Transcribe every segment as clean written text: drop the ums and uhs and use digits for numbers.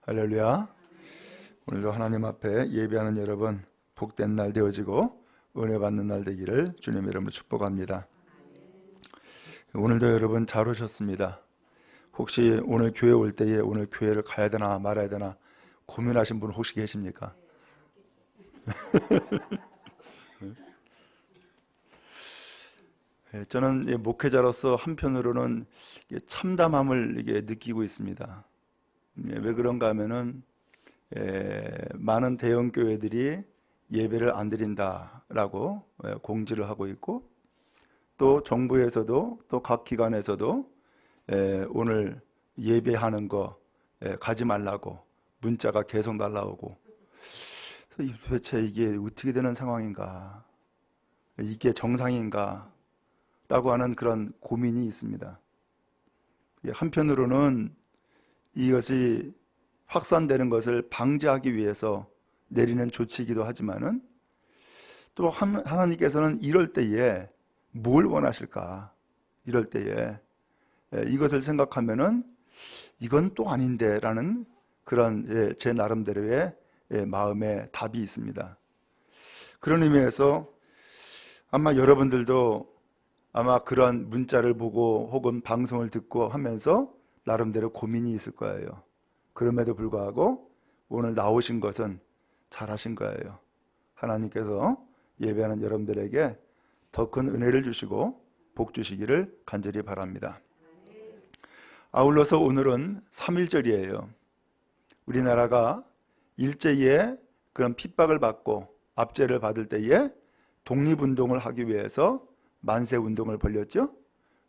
할렐루야. 오늘도 하나님 앞에 예배하는 여러분 복된 날 되어지고 은혜 받는 날 되기를 주님 이름으로 축복합니다. 오늘도 여러분 잘 오셨습니다. 혹시 오늘 교회 올 때에 오늘 교회를 가야 되나 말아야 되나 고민하신 분 혹시 계십니까? 저는 목회자로서 한편으로는 참담함을 느끼고 있습니다. 왜 그런가 하면은 많은 대형 교회들이 예배를 안 드린다라고 공지를 하고 있고, 또 정부에서도 또 각 기관에서도 오늘 예배하는 거 가지 말라고 문자가 계속 날라오고, 도대체 이게 어떻게 되는 상황인가, 이게 정상인가 라고 하는 그런 고민이 있습니다. 한편으로는 이것이 확산되는 것을 방지하기 위해서 내리는 조치이기도 하지만은, 또 하나님께서는 이럴 때에 뭘 원하실까? 이럴 때에 이것을 생각하면은 이건 또 아닌데 라는 그런 제 나름대로의 마음의 답이 있습니다. 그런 의미에서 아마 여러분들도 아마 그런 문자를 보고 혹은 방송을 듣고 하면서 나름대로 고민이 있을 거예요. 그럼에도 불구하고 오늘 나오신 것은 잘하신 거예요. 하나님께서 예배하는 여러분들에게 더 큰 은혜를 주시고 복 주시기를 간절히 바랍니다. 아울러서 오늘은 3.1절이에요. 우리나라가 일제에 그런 핍박을 받고 압제를 받을 때에 독립운동을 하기 위해서 만세운동을 벌였죠.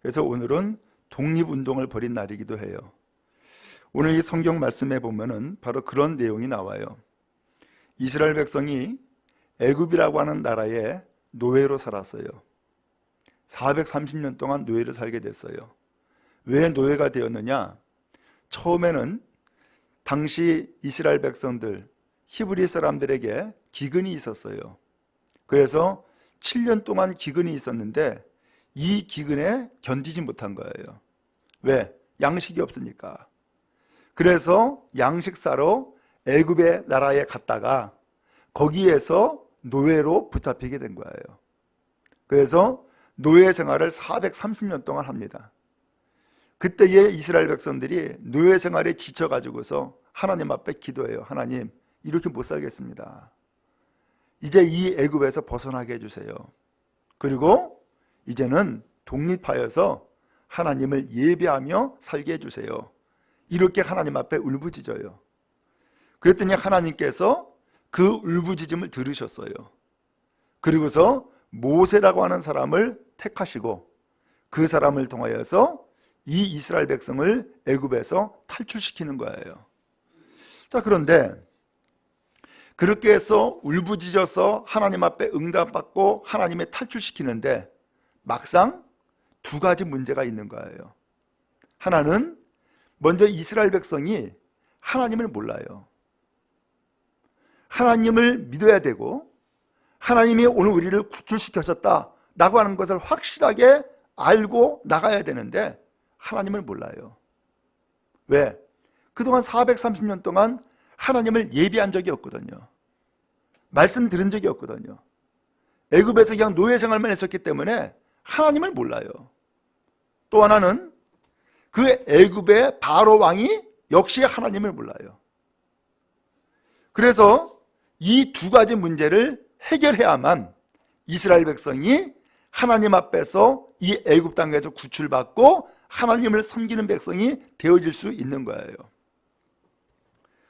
그래서 오늘은 독립운동을 벌인 날이기도 해요. 오늘 이 성경 말씀에 보면은 바로 그런 내용이 나와요. 이스라엘 백성이 애굽이라고 하는 나라에 노예로 살았어요. 430년 동안 노예를 살게 됐어요. 왜 노예가 되었느냐? 처음에는 당시 이스라엘 백성들, 히브리 사람들에게 기근이 있었어요. 그래서 7년 동안 기근이 있었는데 이 기근에 견디지 못한 거예요. 왜? 양식이 없으니까. 그래서 양식사로 애굽의 나라에 갔다가 거기에서 노예로 붙잡히게 된 거예요. 그래서 노예 생활을 430년 동안 합니다. 그때의 이스라엘 백성들이 노예 생활에 지쳐가지고서 하나님 앞에 기도해요. 하나님, 이렇게 못 살겠습니다. 이제 이 애굽에서 벗어나게 해주세요. 그리고 이제는 독립하여서 하나님을 예배하며 살게 해주세요. 이렇게 하나님 앞에 울부짖어요. 그랬더니 하나님께서 그 울부짖음을 들으셨어요. 그리고서 모세라고 하는 사람을 택하시고 그 사람을 통하여서 이 이스라엘 백성을 애굽에서 탈출시키는 거예요. 자, 그런데 그렇게 해서 울부짖어서 하나님 앞에 응답받고 하나님의 탈출시키는데 막상 두 가지 문제가 있는 거예요. 하나는 먼저 이스라엘 백성이 하나님을 몰라요. 하나님을 믿어야 되고 하나님이 오늘 우리를 구출시키셨다 라고 하는 것을 확실하게 알고 나가야 되는데 하나님을 몰라요. 왜? 그동안 430년 동안 하나님을 예배한 적이 없거든요. 말씀 들은 적이 없거든요. 애굽에서 그냥 노예 생활만 했었기 때문에 하나님을 몰라요. 또 하나는 그 애굽의 바로 왕이 역시 하나님을 몰라요. 그래서 이 두 가지 문제를 해결해야만 이스라엘 백성이 하나님 앞에서 이 애굽 땅에서 구출받고 하나님을 섬기는 백성이 되어질 수 있는 거예요.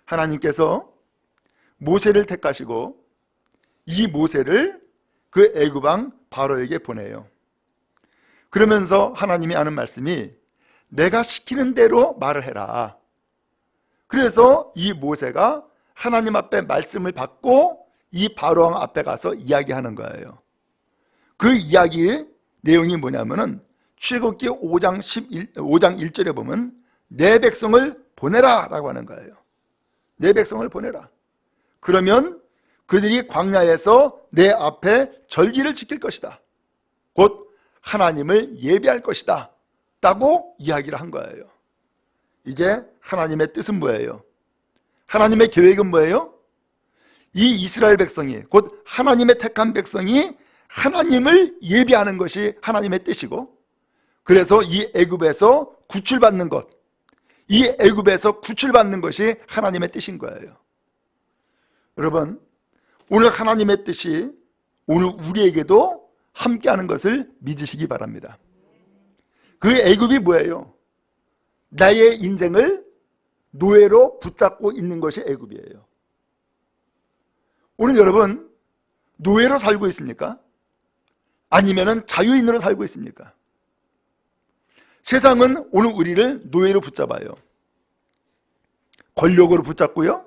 하나님께서 모세를 택하시고 이 모세를 그 애굽 왕 바로에게 보내요. 그러면서 하나님이 하는 말씀이 내가 시키는 대로 말을 해라. 그래서 이 모세가 하나님 앞에 말씀을 받고 이 바로 왕 앞에 가서 이야기하는 거예요. 그 이야기의 내용이 뭐냐면은 출애굽기 5장 1절에 보면 내 백성을 보내라 라고 하는 거예요. 내 백성을 보내라. 그러면 그들이 광야에서 내 앞에 절기를 지킬 것이다. 곧 하나님을 예배할 것이다 라고 이야기를 한 거예요. 이제 하나님의 뜻은 뭐예요? 하나님의 계획은 뭐예요? 이 이스라엘 백성이, 곧 하나님의 택한 백성이 하나님을 예배하는 것이 하나님의 뜻이고, 그래서 이 애굽에서 구출받는 것, 이 애굽에서 구출받는 것이 하나님의 뜻인 거예요. 여러분, 오늘 하나님의 뜻이 오늘 우리에게도 함께하는 것을 믿으시기 바랍니다. 그 애굽이 뭐예요? 나의 인생을 노예로 붙잡고 있는 것이 애굽이에요. 오늘 여러분 노예로 살고 있습니까? 아니면은 자유인으로 살고 있습니까? 세상은 오늘 우리를 노예로 붙잡아요. 권력으로 붙잡고요,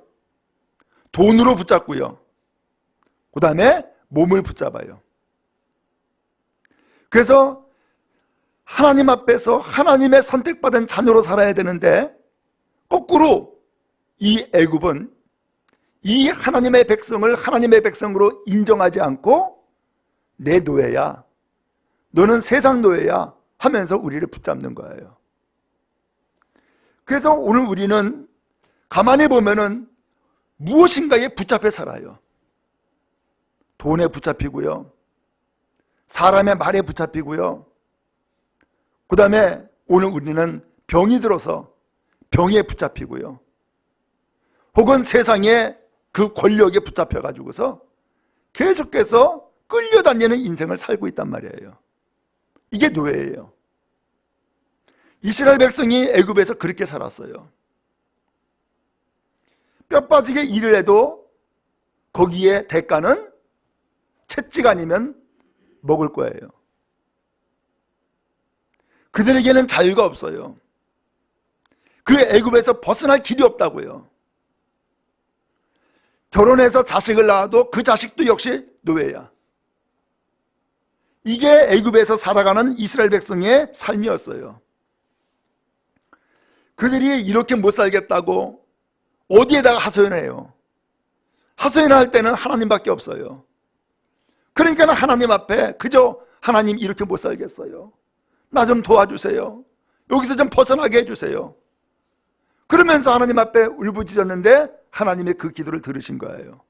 돈으로 붙잡고요, 그 다음에 몸을 붙잡아요. 그래서 하나님 앞에서 하나님의 선택받은 자녀로 살아야 되는데, 거꾸로 이 애굽은 이 하나님의 백성을 하나님의 백성으로 인정하지 않고 내 노예야, 너는 세상 노예야 하면서 우리를 붙잡는 거예요. 그래서 오늘 우리는 가만히 보면은 무엇인가에 붙잡혀 살아요. 돈에 붙잡히고요, 사람의 말에 붙잡히고요, 그 다음에 오늘 우리는 병이 들어서 병에 붙잡히고요, 혹은 세상의 그 권력에 붙잡혀 가지고서 계속해서 끌려다니는 인생을 살고 있단 말이에요. 이게 노예예요. 이스라엘 백성이 애굽에서 그렇게 살았어요. 뼈 빠지게 일을 해도 거기에 대가는 채찍 아니면 먹을 거예요. 그들에게는 자유가 없어요. 그 애굽에서 벗어날 길이 없다고요. 결혼해서 자식을 낳아도 그 자식도 역시 노예야. 이게 애굽에서 살아가는 이스라엘 백성의 삶이었어요. 그들이 이렇게 못 살겠다고 어디에다가 하소연해요? 하소연할 때는 하나님밖에 없어요. 그러니까 하나님 앞에 그저 하나님 이렇게 못 살겠어요, 나 좀 도와주세요, 여기서 좀 벗어나게 해주세요. 그러면서 하나님 앞에 울부짖었는데 하나님이 그 기도를 들으신 거예요.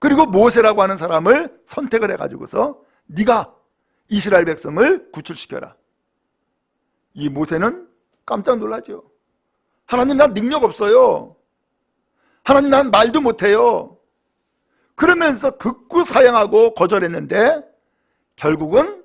그리고 모세라고 하는 사람을 선택을 해가지고서 네가 이스라엘 백성을 구출시켜라. 이 모세는 깜짝 놀라죠. 하나님, 난 능력 없어요. 하나님, 난 말도 못해요. 그러면서 극구 사양하고 거절했는데 결국은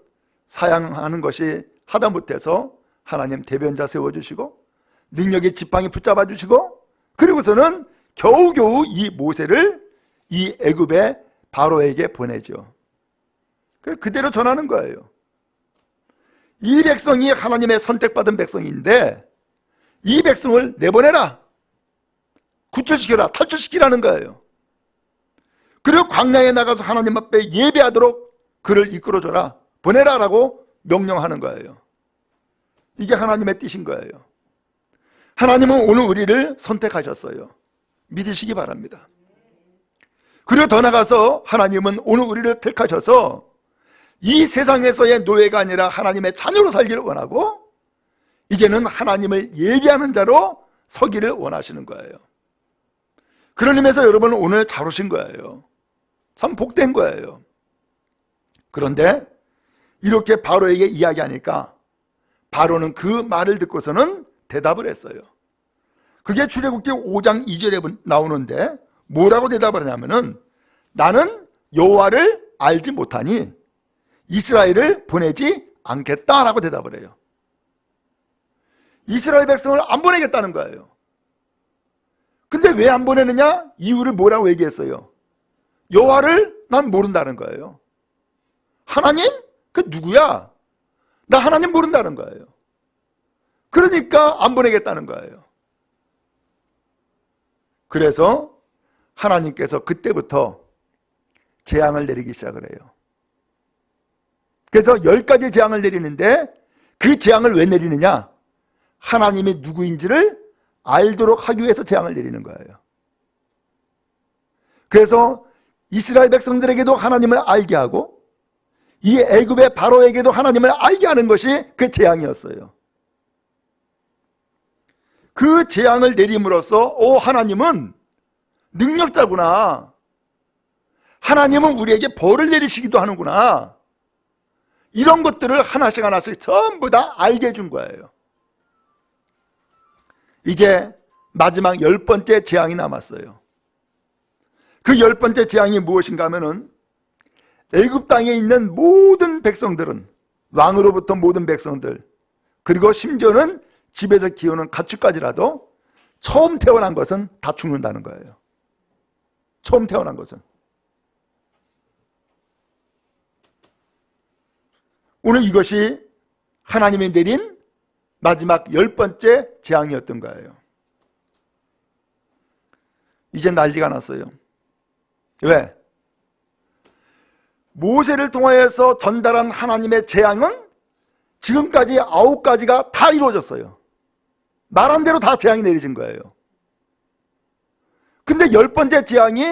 사양하는 것이 하다못해서 하나님 대변자 세워주시고 능력의 지팡이 붙잡아 주시고, 그리고서는 겨우겨우 이 모세를 이 애굽의 바로에게 보내죠. 그대로 전하는 거예요. 이 백성이 하나님의 선택받은 백성인데 이 백성을 내보내라, 구출시켜라, 탈출시키라는 거예요. 그리고 광야에 나가서 하나님 앞에 예배하도록 그를 이끌어줘라, 보내라라고 명령하는 거예요. 이게 하나님의 뜻인 거예요. 하나님은 오늘 우리를 선택하셨어요. 믿으시기 바랍니다. 그리고 더 나가서 하나님은 오늘 우리를 택하셔서 이 세상에서의 노예가 아니라 하나님의 자녀로 살기를 원하고, 이제는 하나님을 예배하는 자로 서기를 원하시는 거예요. 그런 의미에서 여러분은 오늘 잘 오신 거예요. 참 복된 거예요. 그런데 이렇게 바로에게 이야기하니까 바로는 그 말을 듣고서는 대답을 했어요. 그게 출애굽기 5장 2절에 나오는데 뭐라고 대답을 하냐면은, 나는 여호와를 알지 못하니 이스라엘을 보내지 않겠다라고 대답을 해요. 이스라엘 백성을 안 보내겠다는 거예요. 근데 왜 안 보내느냐? 이유를 뭐라고 얘기했어요? 여호와를 난 모른다는 거예요. 하나님? 그 누구야? 나 하나님 모른다는 거예요. 그러니까 안 보내겠다는 거예요. 그래서 하나님께서 그때부터 재앙을 내리기 시작을 해요. 그래서 10가지 재앙을 내리는데 그 재앙을 왜 내리느냐? 하나님이 누구인지를 알도록 하기 위해서 재앙을 내리는 거예요. 그래서 이스라엘 백성들에게도 하나님을 알게 하고 이 애굽의 바로에게도 하나님을 알게 하는 것이 그 재앙이었어요. 그 재앙을 내림으로써 하나님은 능력자구나. 하나님은 우리에게 벌을 내리시기도 하는구나. 이런 것들을 하나씩 하나씩 전부 다 알게 해준 거예요. 이제 마지막 10번째 재앙이 남았어요. 그 10번째 재앙이 무엇인가 하면은 애굽 땅에 있는 모든 백성들은, 왕으로부터 모든 백성들, 그리고 심지어는 집에서 키우는 가축까지라도 처음 태어난 것은 다 죽는다는 거예요. 처음 태어난 것은. 오늘 이것이 하나님이 내린 마지막 10번째 재앙이었던 거예요. 이제 난리가 났어요. 왜? 모세를 통하여서 전달한 하나님의 재앙은 지금까지 9가지가 다 이루어졌어요. 말한 대로 다 재앙이 내려진 거예요. 근데 10번째 재앙이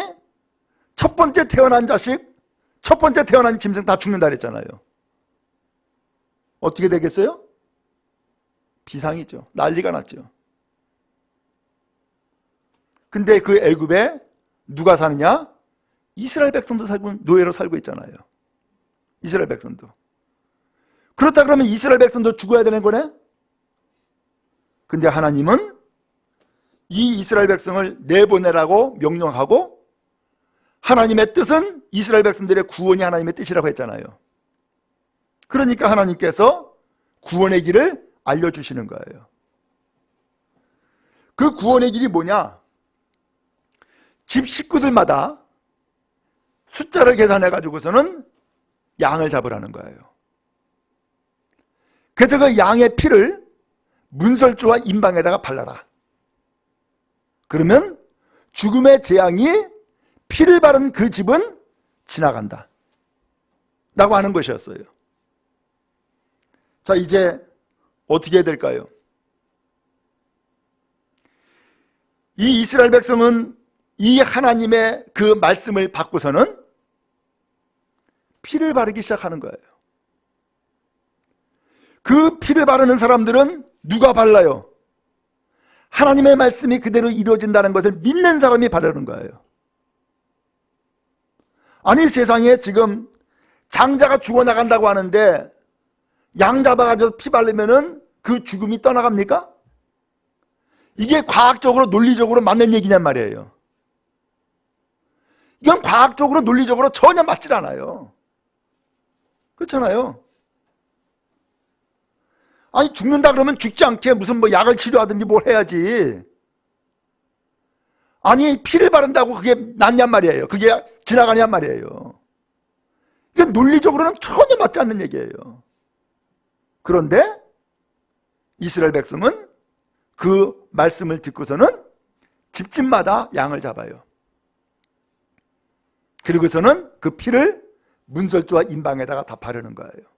첫 번째 태어난 자식, 첫 번째 태어난 짐승 다 죽는다 그랬잖아요. 어떻게 되겠어요? 비상이죠. 난리가 났죠. 근데 그 애굽에 누가 사느냐? 이스라엘 백성도 살고 노예로 살고 있잖아요. 이스라엘 백성도. 그렇다 그러면 이스라엘 백성도 죽어야 되는 거네? 근데 하나님은 이 이스라엘 백성을 내보내라고 명령하고 하나님의 뜻은 이스라엘 백성들의 구원이 하나님의 뜻이라고 했잖아요. 그러니까 하나님께서 구원의 길을 알려주시는 거예요. 그 구원의 길이 뭐냐? 집 식구들마다 숫자를 계산해 가지고서는 양을 잡으라는 거예요. 그래서 그 양의 피를 문설주와 임방에다가 발라라. 그러면 죽음의 재앙이 피를 바른 그 집은 지나간다 라고 하는 것이었어요. 자, 이제 어떻게 해야 될까요? 이 이스라엘 백성은 이 하나님의 그 말씀을 받고서는 피를 바르기 시작하는 거예요. 그 피를 바르는 사람들은 누가 발라요? 하나님의 말씀이 그대로 이루어진다는 것을 믿는 사람이 바르는 거예요. 아니, 세상에 지금 장자가 죽어나간다고 하는데 양 잡아가지고 피 바르면은 그 죽음이 떠나갑니까? 이게 과학적으로 논리적으로 맞는 얘기냔 말이에요. 이건 과학적으로 논리적으로 전혀 맞질 않아요. 그렇잖아요. 아니, 죽는다 그러면 죽지 않게 무슨 뭐 약을 치료하든지 뭘 해야지. 아니, 피를 바른다고 그게 낫냔 말이에요. 그게 지나가냔 말이에요. 이건 논리적으로는 전혀 맞지 않는 얘기예요. 그런데 이스라엘 백성은 그 말씀을 듣고서는 집집마다 양을 잡아요. 그리고서는 그 피를 문설주와 임방에다가 다 바르는 거예요.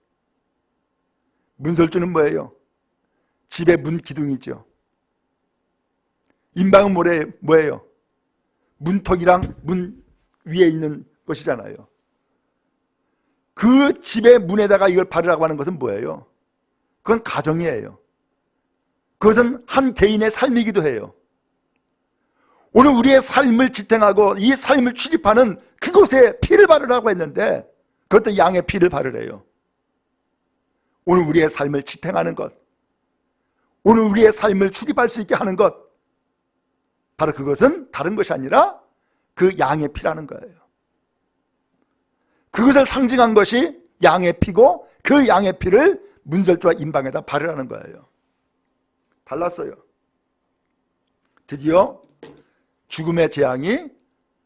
문설주는 뭐예요? 집의 문 기둥이죠. 임방은 뭐예요? 문턱이랑 문 위에 있는 것이잖아요. 그 집의 문에다가 이걸 바르라고 하는 것은 뭐예요? 그건 가정이에요. 그것은 한 개인의 삶이기도 해요. 오늘 우리의 삶을 지탱하고 이 삶을 출입하는 그곳에 피를 바르라고 했는데 그것도 양의 피를 바르래요. 오늘 우리의 삶을 지탱하는 것, 오늘 우리의 삶을 출입할 수 있게 하는 것, 바로 그것은 다른 것이 아니라 그 양의 피라는 거예요. 그것을 상징한 것이 양의 피고 그 양의 피를 문설주와 임방에다 바르라는 거예요. 발랐어요. 드디어 죽음의 재앙이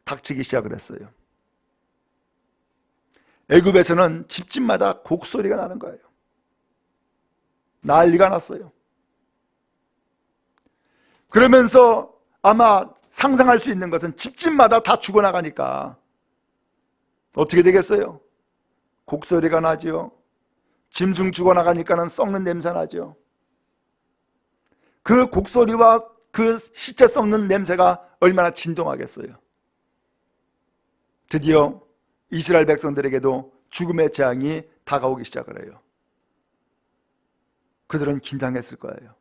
닥치기 시작을 했어요. 애굽에서는 집집마다 곡소리가 나는 거예요. 난리가 났어요. 그러면서 아마 상상할 수 있는 것은 집집마다 다 죽어나가니까 어떻게 되겠어요? 곡소리가 나죠. 짐승 죽어나가니까는 썩는 냄새 나죠. 그 곡소리와 그 시체 썩는 냄새가 얼마나 진동하겠어요. 드디어 이스라엘 백성들에게도 죽음의 재앙이 다가오기 시작을 해요. 그들은 긴장했을 거예요.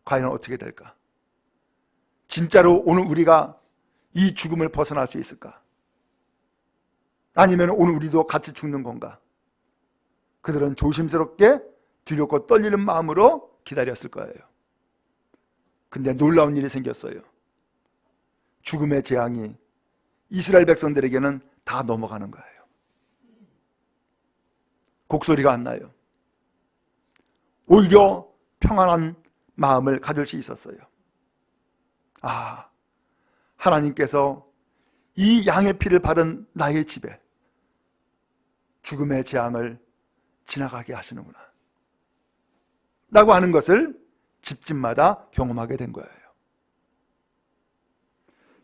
과연 어떻게 될까? 진짜로 오늘 우리가 이 죽음을 벗어날 수 있을까? 아니면 오늘 우리도 같이 죽는 건가? 그들은 조심스럽게 두렵고 떨리는 마음으로 기다렸을 거예요. 근데 놀라운 일이 생겼어요. 죽음의 재앙이 이스라엘 백성들에게는 다 넘어가는 거예요. 곡소리가 안 나요. 오히려 평안한 마음을 가질 수 있었어요. 아, 하나님께서 이 양의 피를 바른 나의 집에 죽음의 재앙을 지나가게 하시는구나 라고 하는 것을 집집마다 경험하게 된 거예요.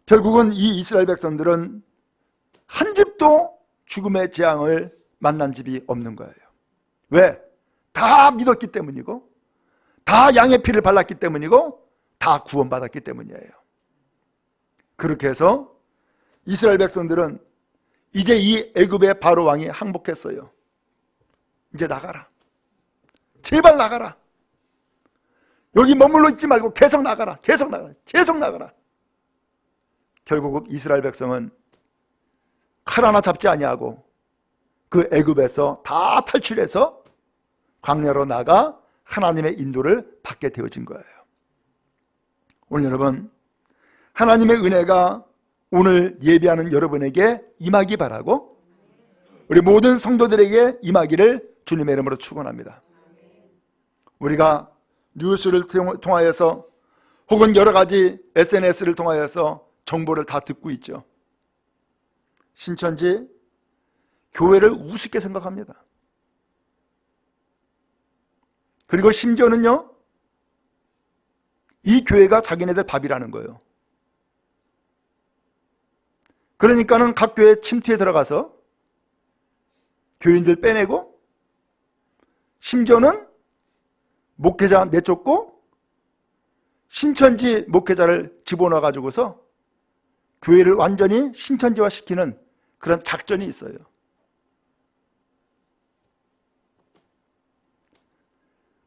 결국은 이 이스라엘 백성들은 한 집도 죽음의 재앙을 만난 집이 없는 거예요. 왜? 다 믿었기 때문이고, 다 양의 피를 발랐기 때문이고, 다 구원받았기 때문이에요. 그렇게 해서 이스라엘 백성들은 이제 이 애굽의 바로 왕이 항복했어요. 이제 나가라. 제발 나가라. 여기 머물러 있지 말고 계속 나가라. 계속 나가라. 계속 나가라. 결국 이스라엘 백성은 칼 하나 잡지 아니하고 그 애굽에서 다 탈출해서 광야로 나가 하나님의 인도를 받게 되어진 거예요. 오늘 여러분, 하나님의 은혜가 오늘 예배하는 여러분에게 임하기 바라고 우리 모든 성도들에게 임하기를 주님의 이름으로 축원합니다. 우리가 뉴스를 통하여서 혹은 여러 가지 SNS를 통하여서 정보를 다 듣고 있죠. 신천지 교회를 우습게 생각합니다. 그리고 심지어는요, 이 교회가 자기네들 밥이라는 거예요. 그러니까는 각 교회 침투에 들어가서 교인들 빼내고, 심지어는 목회자 내쫓고 신천지 목회자를 집어넣어 가지고서 교회를 완전히 신천지화 시키는 그런 작전이 있어요.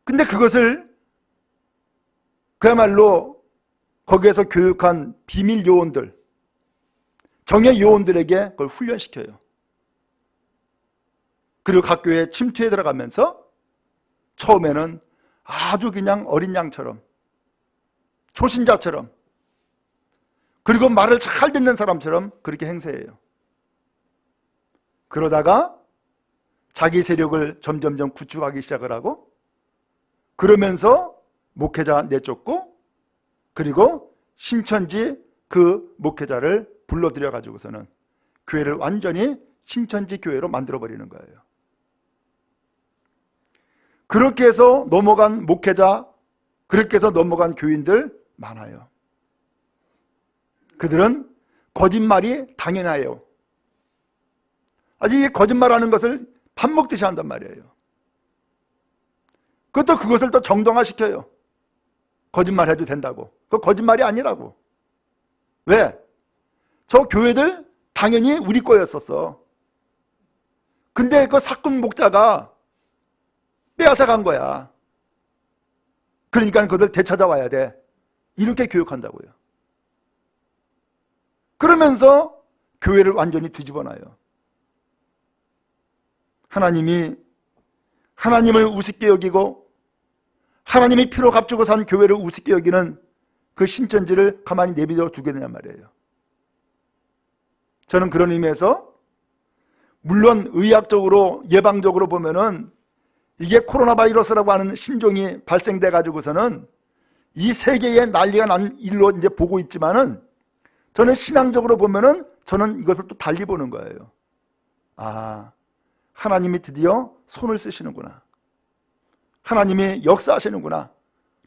근데 그것을 그야말로 거기에서 교육한 비밀 요원들, 정예 요원들에게 그걸 훈련시켜요. 그리고 각 교회에 침투해 들어가면서 처음에는 아주 그냥 어린 양처럼, 초신자처럼, 그리고 말을 잘 듣는 사람처럼 그렇게 행세해요. 그러다가 자기 세력을 점점점 구축하기 시작을 하고, 그러면서 목회자 내쫓고, 그리고 신천지 그 목회자를 불러들여 가지고서는 교회를 완전히 신천지 교회로 만들어버리는 거예요. 그렇게 해서 넘어간 목회자, 그렇게 해서 넘어간 교인들 많아요. 그들은 거짓말이 당연해요. 아직 이 거짓말하는 것을 밥 먹듯이 한단 말이에요. 그것을 또 정당화시켜요. 거짓말해도 된다고. 그거 거짓말이 아니라고. 왜? 저 교회들 당연히 우리 거였었어. 근데 그 사건 목자가 빼앗아간 거야. 그러니까 그들 되찾아와야 돼. 이렇게 교육한다고요. 그러면서 교회를 완전히 뒤집어놔요. 하나님이 하나님을 우습게 여기고 하나님이 피로 값주고 산 교회를 우습게 여기는 그 신천지를 가만히 내비둬 두게 되냔 말이에요. 저는 그런 의미에서 물론 의학적으로 예방적으로 보면은 이게 코로나 바이러스라고 하는 신종이 발생돼 가지고서는 이 세계에 난리가 난 일로 이제 보고 있지만은, 저는 신앙적으로 보면은 저는 이것을 또 달리 보는 거예요. 아, 하나님이 드디어 손을 쓰시는구나, 하나님이 역사하시는구나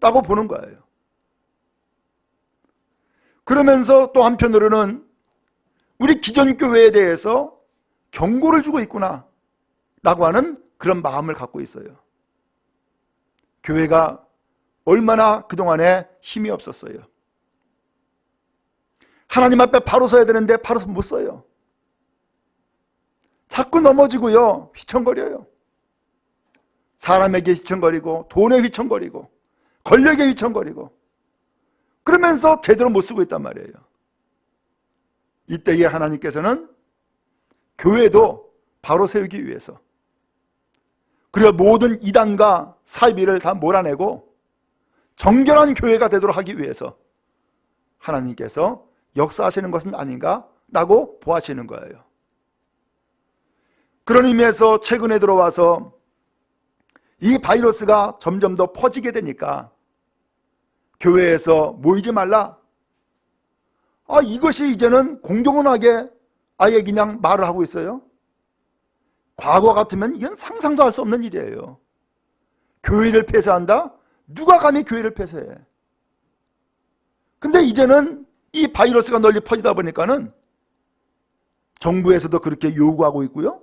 라고 보는 거예요. 그러면서 또 한편으로는 우리 기존 교회에 대해서 경고를 주고 있구나 라고 하는 그런 마음을 갖고 있어요. 교회가 얼마나 그동안에 힘이 없었어요. 하나님 앞에 바로 서야 되는데 바로 못 서요. 자꾸 넘어지고요, 휘청거려요. 사람에게 휘청거리고, 돈에 휘청거리고, 권력에 휘청거리고, 그러면서 제대로 못 쓰고 있단 말이에요. 이때에 하나님께서는 교회도 바로 세우기 위해서, 그리고 모든 이단과 사이비를 다 몰아내고 정결한 교회가 되도록 하기 위해서 하나님께서 역사하시는 것은 아닌가라고 보아하시는 거예요. 그런 의미에서 최근에 들어와서 이 바이러스가 점점 더 퍼지게 되니까 교회에서 모이지 말라, 이것이 이제는 공공연하게 아예 그냥 말을 하고 있어요. 과거 같으면 이건 상상도 할 수 없는 일이에요. 교회를 폐쇄한다? 누가 감히 교회를 폐쇄해? 근데 이제는 이 바이러스가 널리 퍼지다 보니까는 정부에서도 그렇게 요구하고 있고요,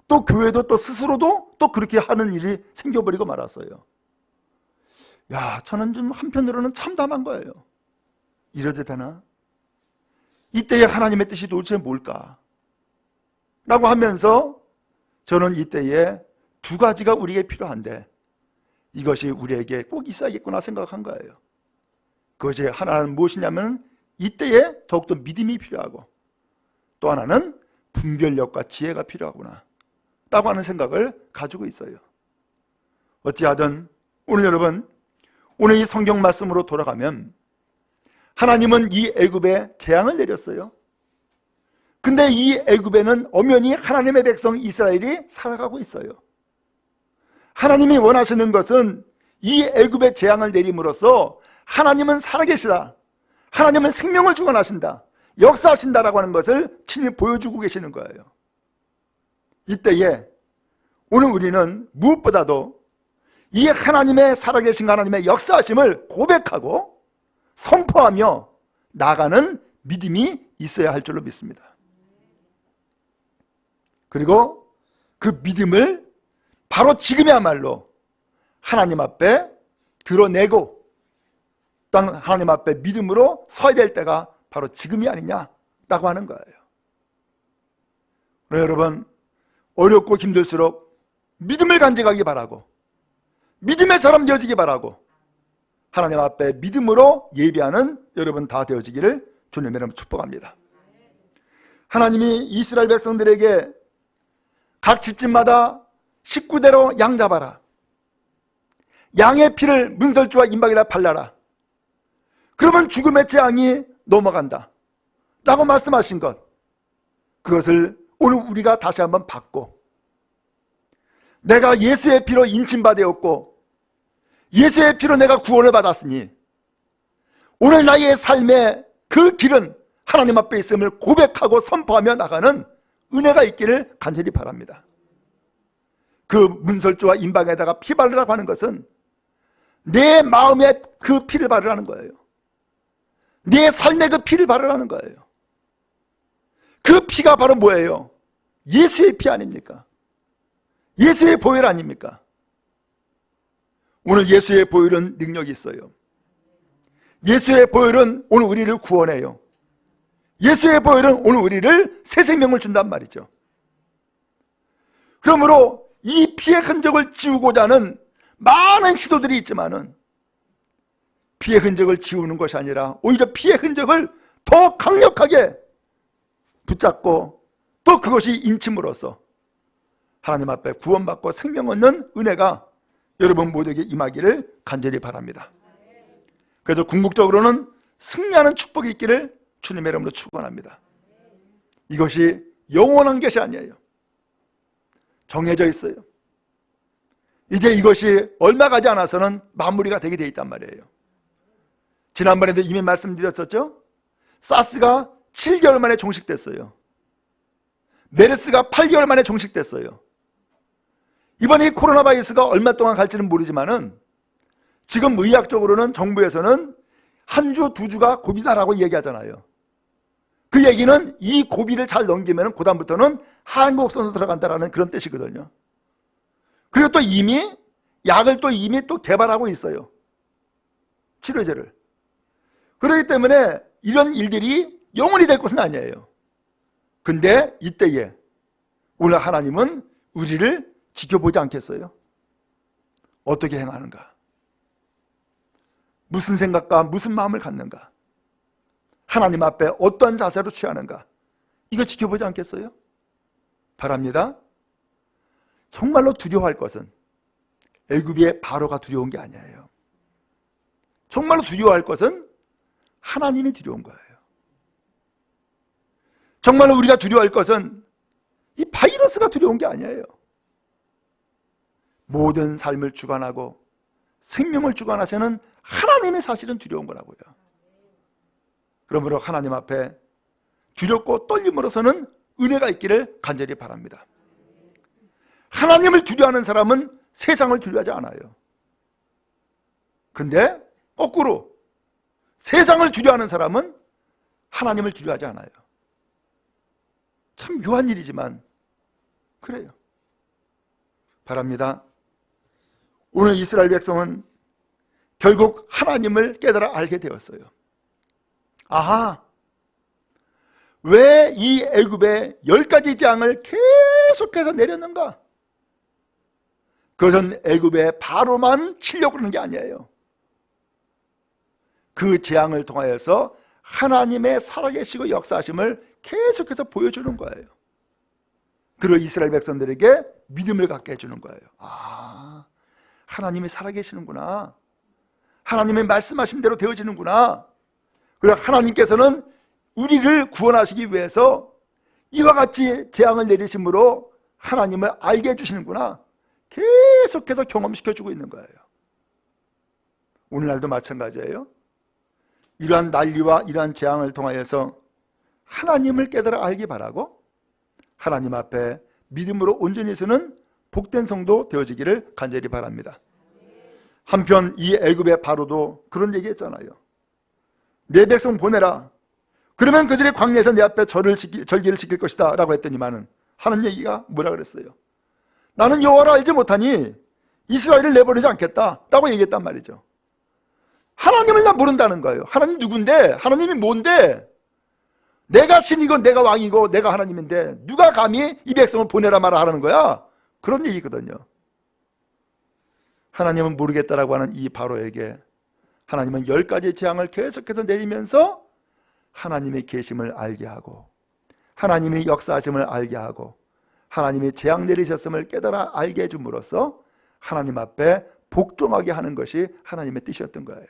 또 교회도 또 스스로도 또 그렇게 하는 일이 생겨버리고 말았어요. 저는 좀 한편으로는 참담한 거예요. 이러도 되나? 이때의 하나님의 뜻이 도대체 뭘까? 라고 하면서 저는 이때에 두 가지가 우리에게 필요한데 이것이 우리에게 꼭 있어야겠구나 생각한 거예요. 그것이 하나는 무엇이냐면 이때에 더욱더 믿음이 필요하고, 또 하나는 분별력과 지혜가 필요하구나 라고 하는 생각을 가지고 있어요. 어찌하든 여러분, 오늘 이 성경 말씀으로 돌아가면 하나님은 이 애굽에 재앙을 내렸어요. 근데 이 애굽에는 엄연히 하나님의 백성 이스라엘이 살아가고 있어요. 하나님이 원하시는 것은 이 애굽의 재앙을 내림으로써 하나님은 살아계시다, 하나님은 생명을 주관하신다, 역사하신다라고 하는 것을 친히 보여주고 계시는 거예요. 이때에 오늘 우리는 무엇보다도 이 하나님의 살아계신 하나님의 역사하심을 고백하고 선포하며 나아가는 믿음이 있어야 할 줄로 믿습니다. 그리고 그 믿음을 바로 지금이야말로 하나님 앞에 드러내고 또한 하나님 앞에 믿음으로 서야 될 때가 바로 지금이 아니냐라고 하는 거예요. 여러분, 어렵고 힘들수록 믿음을 간직하기 바라고, 믿음의 사람 되어지기 바라고, 하나님 앞에 믿음으로 예비하는 여러분 다 되어지기를 주님의 이름으로 축복합니다. 하나님이 이스라엘 백성들에게 각 집집마다 식구대로 양 잡아라, 양의 피를 문설주와 임박에다 발라라, 그러면 죽음의 재앙이 넘어간다 라고 말씀하신 것, 그것을 오늘 우리가 다시 한번 받고, 내가 예수의 피로 인침받았고 예수의 피로 내가 구원을 받았으니 오늘 나의 삶의 그 길은 하나님 앞에 있음을 고백하고 선포하며 나가는 은혜가 있기를 간절히 바랍니다. 그 문설주와 임박에다가 피 바르라고 하는 것은 내 마음에 그 피를 바르라는 거예요. 내 삶에 그 피를 바르라는 거예요. 그 피가 바로 뭐예요? 예수의 피 아닙니까? 예수의 보혈 아닙니까? 오늘 예수의 보혈은 능력이 있어요. 예수의 보혈은 오늘 우리를 구원해요. 예수의 보혈은 오늘 우리를 새 생명을 준단 말이죠. 그러므로 이 피의 흔적을 지우고자 하는 많은 시도들이 있지만은 피의 흔적을 지우는 것이 아니라 오히려 피의 흔적을 더 강력하게 붙잡고 또 그것이 인침으로써 하나님 앞에 구원받고 생명 얻는 은혜가 여러분 모두에게 임하기를 간절히 바랍니다. 그래서 궁극적으로는 승리하는 축복이 있기를 주님의 이름으로 축원합니다. 이것이 영원한 것이 아니에요. 정해져 있어요. 이제 이것이 얼마 가지 않아서는 마무리가 되게 돼 있단 말이에요. 지난번에도 이미 말씀드렸었죠. 사스가 7개월 만에 종식됐어요. 메르스가 8개월 만에 종식됐어요. 이번에 이 코로나 바이러스가 얼마 동안 갈지는 모르지만은 지금 의학적으로는 정부에서는 한 주, 두 주가 고비다라고 얘기하잖아요. 그 얘기는 이 고비를 잘 넘기면 그다음부터는 한국선으로 들어간다라는 그런 뜻이거든요. 그리고 또 이미 약을 또 이미 또 개발하고 있어요. 치료제를. 그렇기 때문에 이런 일들이 영원히 될 것은 아니에요. 근데 이때에 오늘 하나님은 우리를 지켜보지 않겠어요? 어떻게 행하는가? 무슨 생각과 무슨 마음을 갖는가? 하나님 앞에 어떠한 자세로 취하는가? 이거 지켜보지 않겠어요? 바랍니다. 정말로 두려워할 것은 애굽의 바로가 두려운 게 아니에요. 정말로 두려워할 것은 하나님이 두려운 거예요. 정말로 우리가 두려워할 것은 이 바이러스가 두려운 게 아니에요. 모든 삶을 주관하고 생명을 주관하시는 하나님이 사실은 두려운 거라고요. 그러므로 하나님 앞에 두렵고 떨림으로서는 은혜가 있기를 간절히 바랍니다. 하나님을 두려워하는 사람은 세상을 두려워하지 않아요. 근데 거꾸로 세상을 두려워하는 사람은 하나님을 두려워하지 않아요. 참 묘한 일이지만 그래요. 바랍니다. 오늘 이스라엘 백성은 결국 하나님을 깨달아 알게 되었어요. 아하, 왜 이 애굽의 10가지 재앙을 계속해서 내렸는가? 그것은 애굽의 바로만 치려고 그러는 게 아니에요. 그 재앙을 통하여서 하나님의 살아계시고 역사하심을 계속해서 보여주는 거예요. 그리고 이스라엘 백성들에게 믿음을 갖게 해주는 거예요. 아, 하나님이 살아계시는구나. 하나님의 말씀하신 대로 되어지는구나. 그리고 하나님께서는 우리를 구원하시기 위해서 이와 같이 재앙을 내리심으로 하나님을 알게 해주시는구나. 계속해서 경험시켜주고 있는 거예요. 오늘날도 마찬가지예요. 이러한 난리와 이러한 재앙을 통하여서 하나님을 깨달아 알기 바라고 하나님 앞에 믿음으로 온전히 서는 복된 성도 되어지기를 간절히 바랍니다. 한편 이 애굽의 바로도 그런 얘기했잖아요. 내 백성 보내라. 그러면 그들이 광야에서 내 앞에 절기를 지킬 것이다 라고 했더니만은 하는 얘기가 뭐라 그랬어요? 나는 여호와를 알지 못하니 이스라엘을 내보내지 않겠다 라고 얘기했단 말이죠. 하나님을 난 모른다는 거예요. 하나님 누군데? 하나님이 뭔데? 내가 신이고 내가 왕이고 내가 하나님인데 누가 감히 이 백성을 보내라 마라 하는 거야? 그런 얘기거든요. 하나님은 모르겠다라고 하는 이 바로에게 하나님은 10가지 재앙을 계속해서 내리면서 하나님의 계심을 알게 하고 하나님의 역사하심을 알게 하고 하나님의 재앙 내리셨음을 깨달아 알게 해줌으로써 하나님 앞에 복종하게 하는 것이 하나님의 뜻이었던 거예요.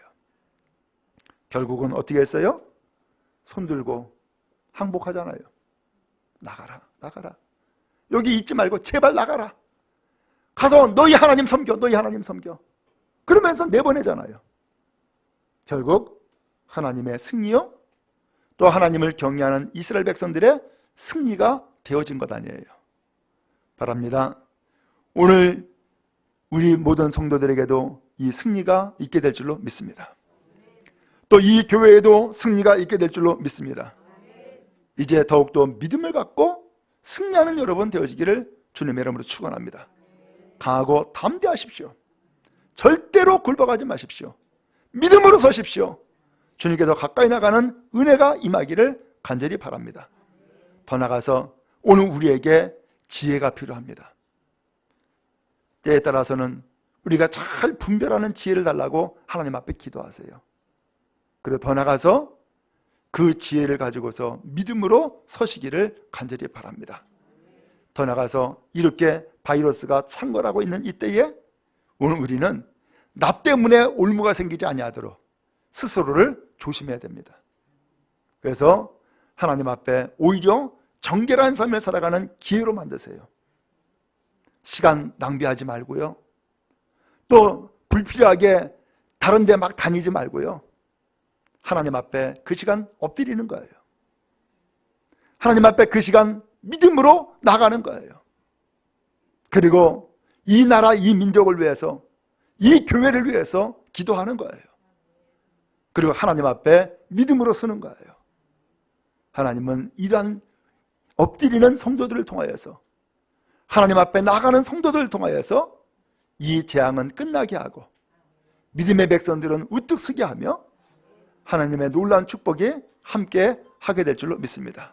결국은 어떻게 했어요? 손들고 항복하잖아요. 나가라, 나가라. 여기 있지 말고 제발 나가라. 가서 너희 하나님 섬겨, 너희 하나님 섬겨. 그러면서 내보내잖아요. 결국 하나님의 승리요, 또 하나님을 경외하는 이스라엘 백성들의 승리가 되어진 것 아니에요. 바랍니다. 오늘 우리 모든 성도들에게도 이 승리가 있게 될 줄로 믿습니다. 또 이 교회에도 승리가 있게 될 줄로 믿습니다. 이제 더욱더 믿음을 갖고 승리하는 여러분 되어지기를 주님의 이름으로 축원합니다. 강하고 담대하십시오. 절대로 굴복하지 마십시오. 믿음으로 서십시오. 주님께서 가까이 나가는 은혜가 임하기를 간절히 바랍니다. 더 나아가서 오늘 우리에게 지혜가 필요합니다. 때에 따라서는 우리가 잘 분별하는 지혜를 달라고 하나님 앞에 기도하세요. 그리고 더 나아가서 그 지혜를 가지고서 믿음으로 서시기를 간절히 바랍니다. 더 나아가서 이렇게 바이러스가 창궐하고 있는 이때에 오늘 우리는 나 때문에 올무가 생기지 아니하도록 스스로를 조심해야 됩니다. 그래서 하나님 앞에 오히려 정결한 삶을 살아가는 기회로 만드세요. 시간 낭비하지 말고요. 또 불필요하게 다른 데 막 다니지 말고요. 하나님 앞에 그 시간 엎드리는 거예요. 하나님 앞에 그 시간 믿음으로 나가는 거예요. 그리고 이 나라, 이 민족을 위해서, 이 교회를 위해서 기도하는 거예요. 그리고 하나님 앞에 믿음으로 서는 거예요. 하나님은 이러한 엎드리는 성도들을 통하여서, 하나님 앞에 나가는 성도들을 통하여서 이 재앙은 끝나게 하고 믿음의 백성들은 우뚝 서게 하며 하나님의 놀라운 축복이 함께 하게 될 줄로 믿습니다.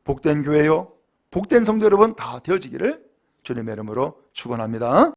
복된 교회요, 복된 성도 여러분 다 되어지기를 주님의 이름으로 축원합니다.